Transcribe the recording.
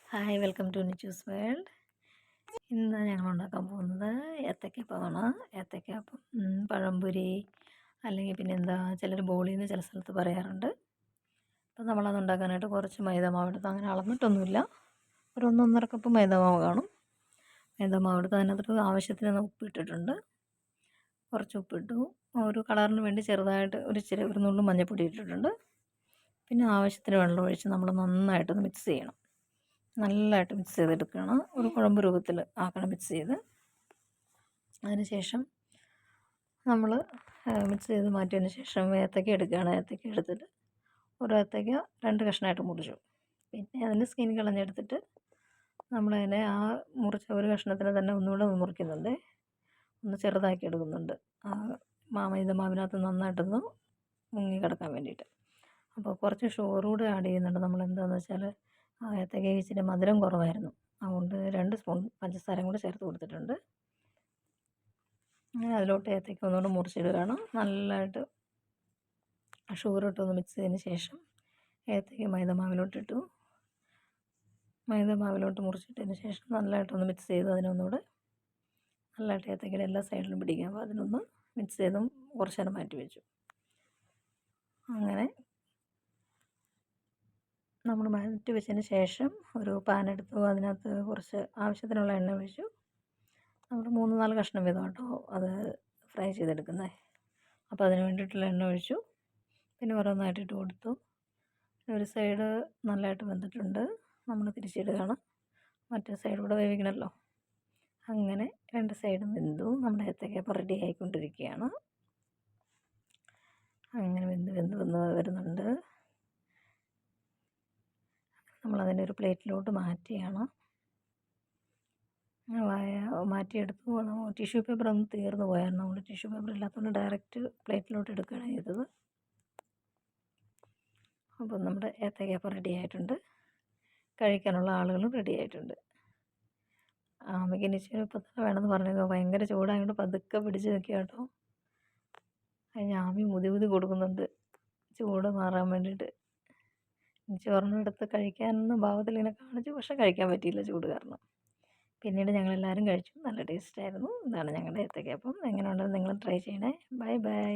Hi welcome to Nichu's world. ഇന്ന് ഞങ്ങൾ ഉണ്ടാക്കാൻ പോകുന്നത് ഏത്തയ്ക്കപ്പമാണ്. ഏത്തയ്ക്കപ്പം, പഴംപൊരി, അല്ലെങ്കിൽ പിന്നെന്താ ചിലർ ബോളിന്ന് ചില സ്ഥലത്ത് പറയാറുണ്ട്. അപ്പോൾ നമ്മളത് ഉണ്ടാക്കാനായിട്ട് കുറച്ച് മൈദമാവ് എടുത്ത്, അങ്ങനെ അളന്നിട്ടൊന്നുമില്ല, ഒരു 1-1.5 കപ്പ് മൈദമാവ് കാണും. മൈദമാവ് എടുത്ത് അതിനകത്ത് ആവശ്യത്തിന് ഉപ്പിട്ടിട്ടുണ്ട്. കുറച്ച് ഉപ്പിട്ടു. ഒരു കളറിന് വേണ്ടി ചെറുതായിട്ട് ഒരു നുള്ളു മഞ്ഞൾപ്പൊടി ഇട്ടിട്ടുണ്ട്. പിന്നെ ആവശ്യത്തിന് വെള്ളം ഒഴിച്ച് നമ്മൾ നന്നായിട്ടൊന്ന് മിക്സ് ചെയ്യണം. നല്ലതായിട്ട് മിക്സ് ചെയ്തെടുക്കണം. ഒരു കുഴമ്പ് രൂപത്തിൽ ആക്കണം മിക്സ് ചെയ്ത്. അതിനുശേഷം നമ്മൾ മിക്സ് ചെയ്ത് മാറ്റിയതിന് ശേഷം ഏത്തയ്ക്ക എടുക്കുകയാണ്. ഏത്തയ്ക്ക എടുത്തിട്ട് ഒരു ഏത്തയ്ക്ക 2 കഷ്ണമായിട്ട് മുറിച്ചു. പിന്നെ അതിൻ്റെ സ്കിൻ കളഞ്ഞെടുത്തിട്ട് നമ്മളതിനെ ആ മുറിച്ച ഒരു കഷ്ണത്തിന് തന്നെ ഒന്നുകൂടെ മുറിക്കുന്നുണ്ട്, ഒന്ന് ചെറുതാക്കി എടുക്കുന്നുണ്ട്. മൈദമാവിനകത്ത് നന്നായിട്ടൊന്ന് മുങ്ങി കിടക്കാൻ വേണ്ടിയിട്ട്. അപ്പോൾ കുറച്ച് ഷുഗർ കൂടെ ആഡ് ചെയ്യുന്നുണ്ട്. നമ്മൾ എന്താണെന്ന് വെച്ചാൽ ഏത്തയ്ക്ക ഇച്ചിരി മധുരം കുറവായിരുന്നു, അതുകൊണ്ട് 2 സ്പൂൺ പഞ്ചസാരയും കൂടെ ചേർത്ത് കൊടുത്തിട്ടുണ്ട്. അങ്ങനെ അതിലോട്ട് ഏത്തയ്ക്ക ഒന്നുകൂടെ മുറിച്ചിടുകയാണ്. നല്ലതായിട്ട് ഷുഗർ ഇട്ടൊന്ന് മിക്സ് ചെയ്തതിന് ശേഷം ഏത്തയ്ക്ക മൈദമാവിലോട്ടിട്ടു. മൈദമാവിലോട്ട് മുറിച്ചിട്ടതിന് ശേഷം നല്ലതായിട്ടൊന്ന് മിക്സ് ചെയ്തു. അതിനൊന്നുകൂടെ നല്ലതായിട്ട് ഏത്തയ്ക്കയുടെ എല്ലാ സൈഡിലും പിടിക്കാൻ അപ്പോൾ അതിനൊന്ന് മിക്സ് ചെയ്തും കുറച്ച് നേരം മാറ്റി വെച്ചു. അങ്ങനെ നമ്മൾ മാറ്റി വെച്ചതിന് ശേഷം ഒരു പാൻ എടുത്തു. അതിനകത്ത് കുറച്ച് ആവശ്യത്തിനുള്ള എണ്ണ ഒഴിച്ചു. നമ്മൾ 3-4 കഷ്ണം വീതം കേട്ടോ അത് ഫ്രൈ ചെയ്തെടുക്കുന്നത്. അപ്പോൾ അതിന് വേണ്ടിയിട്ടുള്ള എണ്ണ ഒഴിച്ചു. പിന്നെ ഓരോന്നായിട്ട് ഇട്ട് കൊടുത്തു. ഒരു സൈഡ് നല്ലതായിട്ട് വെന്തിട്ടുണ്ട്, നമ്മൾ തിരിച്ചിടുകയാണ്. മറ്റേ സൈഡ് കൂടെ വേവിക്കണമല്ലോ. അങ്ങനെ 2 സൈഡും വെന്തു. നമ്മുടെ ഏത്തയ്ക്ക റെഡി ആയിക്കൊണ്ടിരിക്കുകയാണ്. അങ്ങനെ വെന്ത് വരുന്നുണ്ട്. നമ്മളതിനെ ഒരു പ്ലേറ്റിലോട്ട് മാറ്റിയാണ് മാറ്റിയെടുത്തു. ടിഷ്യൂ പേപ്പർ ഒന്ന് തീർന്നു പോയായിരുന്നു. നമ്മൾ ടിഷ്യൂ പേപ്പർ ഇല്ലാത്തതുകൊണ്ട് ഡയറക്റ്റ് പ്ലേറ്റിലോട്ട് എടുക്കുകയാണ് ചെയ്തത്. അപ്പോൾ നമ്മുടെ ഏത്തയ്ക്കപ്പം റെഡി ആയിട്ടുണ്ട്. കഴിക്കാനുള്ള ആളുകളും റെഡി ആയിട്ടുണ്ട്. അമ്മയ്ക്ക് ഇച്ചിരി ഇപ്പം തന്നെ വേണമെന്ന് പറഞ്ഞേക്കുക. ഭയങ്കര ചൂടായതുകൊണ്ട് പതുക്കെ പിടിച്ച് നിൽക്കുക കേട്ടോ. അതിന് ആമി ഊതി കൊടുക്കുന്നുണ്ട് ചൂട് മാറാൻ വേണ്ടിയിട്ട്. ചോറിൻ്റെ അടുത്ത് കഴിക്കാനൊന്നും ഭാവത്തിൽ ഇങ്ങനെ കാണിച്ചു, പക്ഷെ കഴിക്കാൻ പറ്റിയില്ല ചൂട് കാരണം. പിന്നീട് ഞങ്ങളെല്ലാവരും കഴിച്ചു. നല്ല ടേസ്റ്റായിരുന്നു. ഇതാണ് ഞങ്ങളുടെ ഏത്തയ്ക്കപ്പം. എങ്ങനെ ഉണ്ടെന്ന് നിങ്ങൾ ട്രൈ ചെയ്യണേ. Bye bye.